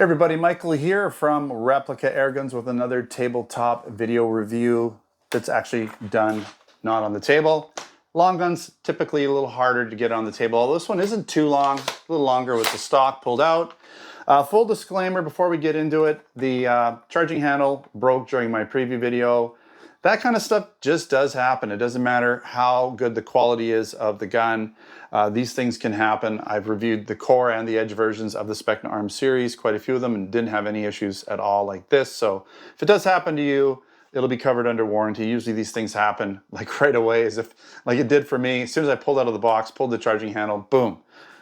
Hey everybody, Michael here from Replica Airguns with another tabletop video review that's actually done not on the table. Long guns typically a little harder to get on the table, although this one isn't too long, a little longer with the stock pulled out. Full disclaimer before we get into it, the charging handle broke during my preview video. That kind of stuff just does happen. It doesn't matter how good the quality is of the gun. These things can happen. I've reviewed the core and the edge versions of the Specna Arms series, quite a few of them, and didn't have any issues at all like this. So if it does happen to you, it'll be covered under warranty. Usually these things happen like right away, as if like it did for me. As soon as I pulled out of the box, pulled the charging handle, boom,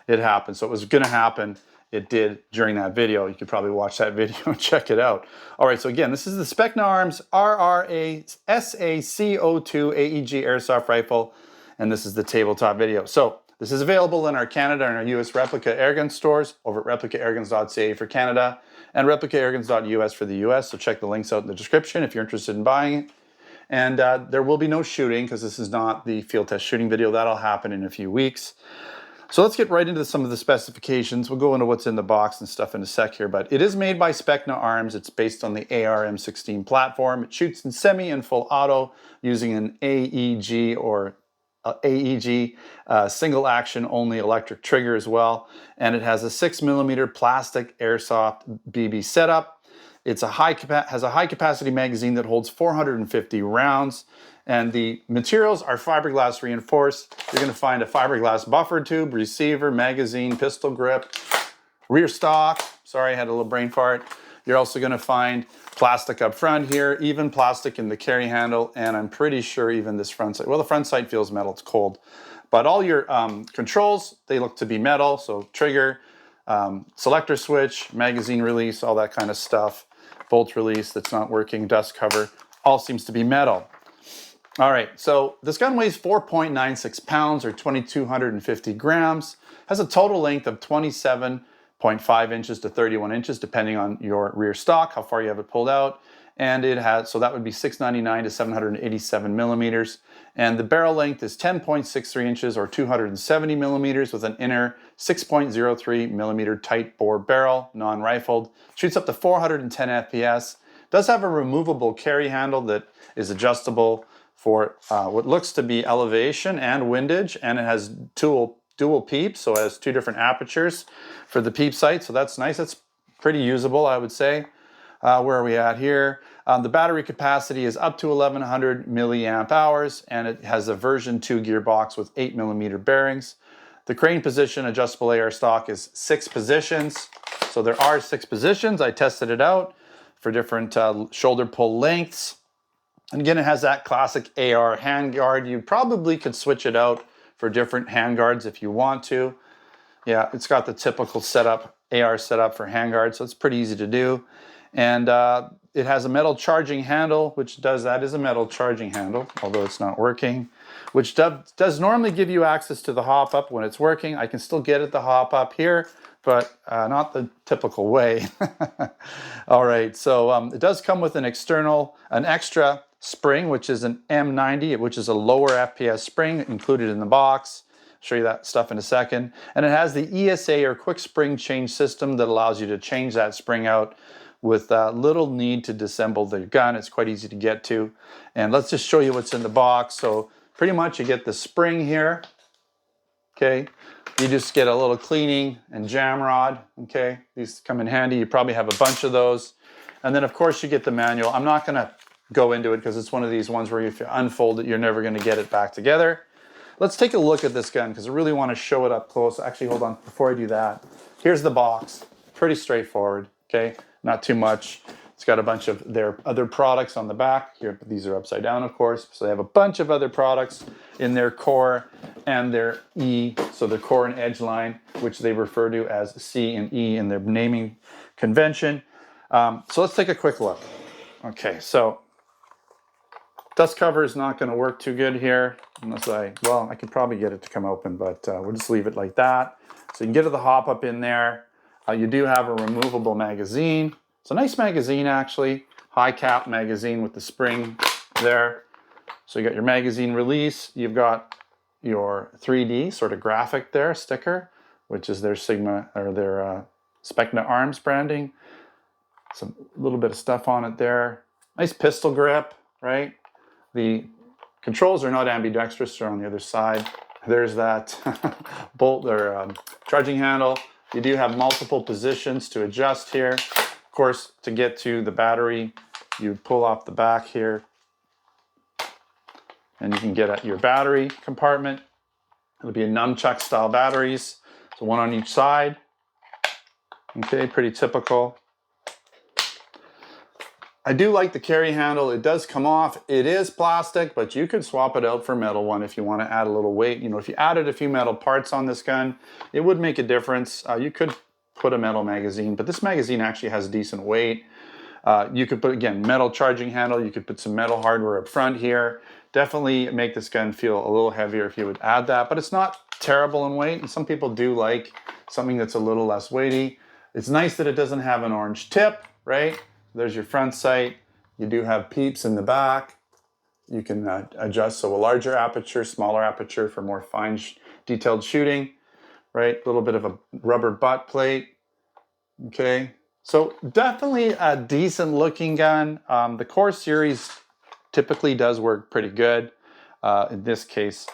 it happened. So it was gonna happen. It did during that video. You could probably watch that video and check it out. All right, so again, this is the Specna Arms RRA SA-CO2 AEG Airsoft rifle, and this is the tabletop video. So this is available in our Canada and our US Replica Airgun stores over at replicairguns.ca for Canada and replicairguns.us for the US. So check the links out in the description if you're interested in buying it. And there will be no shooting because this is not the field test shooting video. That'll happen in a few weeks. So let's get right into some of the specifications. We'll go into what's in the box and stuff in a sec here, but it is made by Specna Arms. It's based on the ARM16 platform. It shoots in semi and full auto using an AEG or AEG single action only electric trigger as well. And it has a 6mm plastic Airsoft BB setup. It's has a high capacity magazine that holds 450 rounds. And the materials are fiberglass reinforced. You're going to find a fiberglass buffer tube, receiver, magazine, pistol grip, rear stock. Sorry, I had a little brain fart. You're also going to find plastic up front here, even plastic in the carry handle, and I'm pretty sure even this front sight. Well, the front sight feels metal, it's cold. But all your controls, they look to be metal, so trigger, selector switch, magazine release, all that kind of stuff. Bolt release that's not working, dust cover, all seems to be metal. All right, so this gun weighs 4.96 pounds or 2,250 grams, has a total length of 27.5 inches to 31 inches, depending on your rear stock, how far you have it pulled out. And it has, so that would be 699 to 787 millimeters. And the barrel length is 10.63 inches or 270 millimeters with an inner 6.03 millimeter tight bore barrel, non-rifled. Shoots up to 410 FPS. Does have a removable carry handle that is adjustable for what looks to be elevation and windage, and it has dual peeps, so it has two different apertures for the peep sight, so that's nice. That's pretty usable, I would say. Where are we at here? The battery capacity is up to 1100 milliamp hours, and it has a version 2 gearbox with 8mm bearings. The crane position adjustable AR stock is 6 positions, so there are 6 positions. I tested it out for different shoulder pull lengths. And again, it has that classic AR handguard. You probably could switch it out for different handguards if you want to. Yeah, it's got the typical setup, AR setup for handguards, so it's pretty easy to do. And it has a metal charging handle, that is a metal charging handle, although it's not working, which does normally give you access to the hop up when it's working. I can still get at the hop up here, but not the typical way. All right, so it does come with an extra spring, which is an M90, which is a lower FPS spring included in the box. I'll show you that stuff in a second. And it has the ESA or quick spring change system that allows you to change that spring out with little need to disassemble the gun. It's quite easy to get to. And let's just show you what's in the box. So pretty much you get the spring here. Okay, you just get a little cleaning and jam rod. Okay, these come in handy. You probably have a bunch of those. And then of course you get the manual. I'm not gonna go into it because it's one of these ones where if you unfold it, you're never going to get it back together. Let's take a look at this gun because I really want to show it up close. Actually, hold on, before I do that, here's the box. Pretty straightforward, okay? Not too much. It's got a bunch of their other products on the back. Here, these are upside down, of course. So they have a bunch of other products in their core and their E, so their core and edge line, which they refer to as C and E in their naming convention. So let's take a quick look. Okay, so dust cover is not going to work too good here unless I could probably get it to come open, but we'll just leave it like that. So you can get to the hop up in there. You do have a removable magazine. It's a nice magazine actually, high cap magazine with the spring there. So you got your magazine release. You've got your 3D sort of graphic there, sticker, which is their Sigma or their Specna Arms branding. Some little bit of stuff on it there. Nice pistol grip, right? The controls are not ambidextrous, they're on the other side. There's that bolt or charging handle. You do have multiple positions to adjust here. Of course, to get to the battery, you pull off the back here and you can get at your battery compartment. It'll be a nunchuck style batteries. So one on each side. Okay, pretty typical. I do like the carry handle. It does come off. It is plastic, but you could swap it out for a metal one if you want to add a little weight. You know, if you added a few metal parts on this gun, it would make a difference. You could put a metal magazine, but this magazine actually has decent weight. You could put, again, metal charging handle. You could put some metal hardware up front here. Definitely make this gun feel a little heavier if you would add that, but it's not terrible in weight. And some people do like something that's a little less weighty. It's nice that it doesn't have an orange tip, right? There's your front sight. You do have peeps in the back. You can adjust, so a larger aperture, smaller aperture for more fine detailed shooting, right? A little bit of a rubber butt plate, okay? So definitely a decent looking gun. The Core series typically does work pretty good. In this case,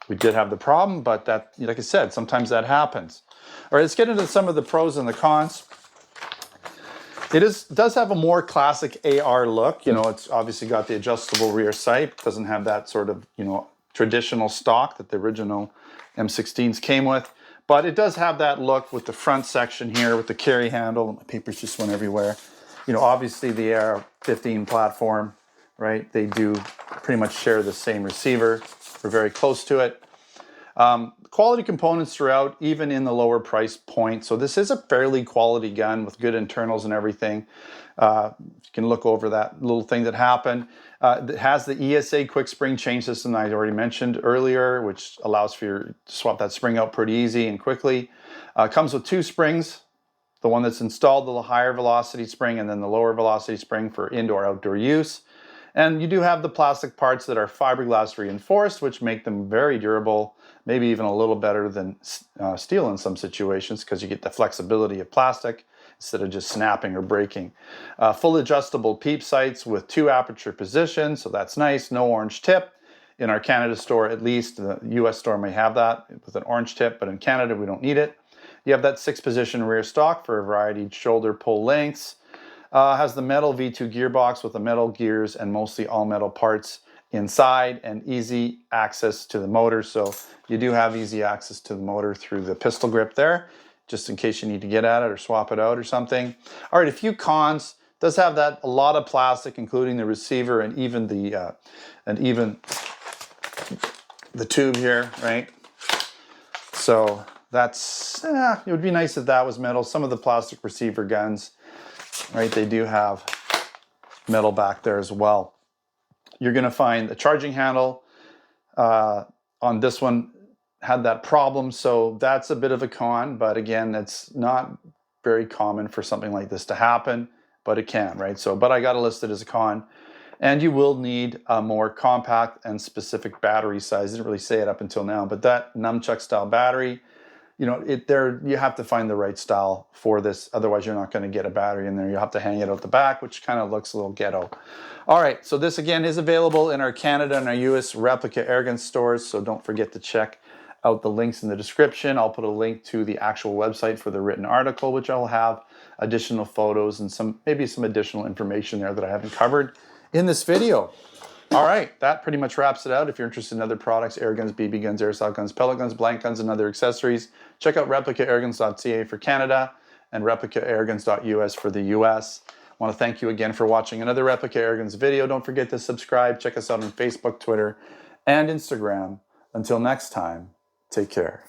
we did have the problem, but that, like I said, sometimes that happens. All right, let's get into some of the pros and the cons. It does have a more classic AR look. You know, it's obviously got the adjustable rear sight. It doesn't have that sort of, you know, traditional stock that the original M16s came with. But it does have that look with the front section here with the carry handle. My papers just went everywhere. You know, obviously the AR-15 platform, right? They do pretty much share the same receiver. We're very close to it. Quality components throughout, even in the lower price point. So this is a fairly quality gun with good internals and everything. You can look over that little thing that happened. It has the ESA quick spring change system that I already mentioned earlier, which allows for you to swap that spring out pretty easy and quickly. Comes with 2 springs. The one that's installed, the higher velocity spring, and then the lower velocity spring for indoor-outdoor use. And you do have the plastic parts that are fiberglass reinforced, which make them very durable, maybe even a little better than steel in some situations, because you get the flexibility of plastic instead of just snapping or breaking. Full adjustable peep sights with 2 aperture positions, so that's nice. No orange tip. In our Canada store, at least, the US store may have that with an orange tip, but in Canada we don't need it. You have that 6-position rear stock for a variety of shoulder pull lengths. Has the metal V2 gearbox with the metal gears and mostly all metal parts inside, and easy access to the motor. So you do have easy access to the motor through the pistol grip there, just in case you need to get at it or swap it out or something. All right, a few cons. Does have that a lot of plastic, including the receiver and even the tube here, right? So that's it would be nice if that was metal. Some of the plastic receiver guns, right, they do have metal back there as well. You're going to find the charging handle on this one had that problem, so that's a bit of a con, but again, it's not very common for something like this to happen, but it can, right? So, but I got it listed as a con. And you will need a more compact and specific battery size. I didn't really say it up until now, but that nunchuck style battery, you know, you have to find the right style for this. Otherwise, you're not going to get a battery in there. You'll have to hang it out the back, which kind of looks a little ghetto. All right, so this again is available in our Canada and our US replica Airguns stores, so don't forget to check out the links in the description. I'll put a link to the actual website for the written article, which I'll have additional photos and maybe some additional information there that I haven't covered in this video. All right, that pretty much wraps it out. If you're interested in other products, air guns, BB guns, airsoft guns, pellet guns, blank guns, and other accessories, check out replicaAirguns.ca for Canada and replicaAirguns.us for the US. I want to thank you again for watching another Replica Airguns video. Don't forget to subscribe. Check us out on Facebook, Twitter, and Instagram. Until next time, take care.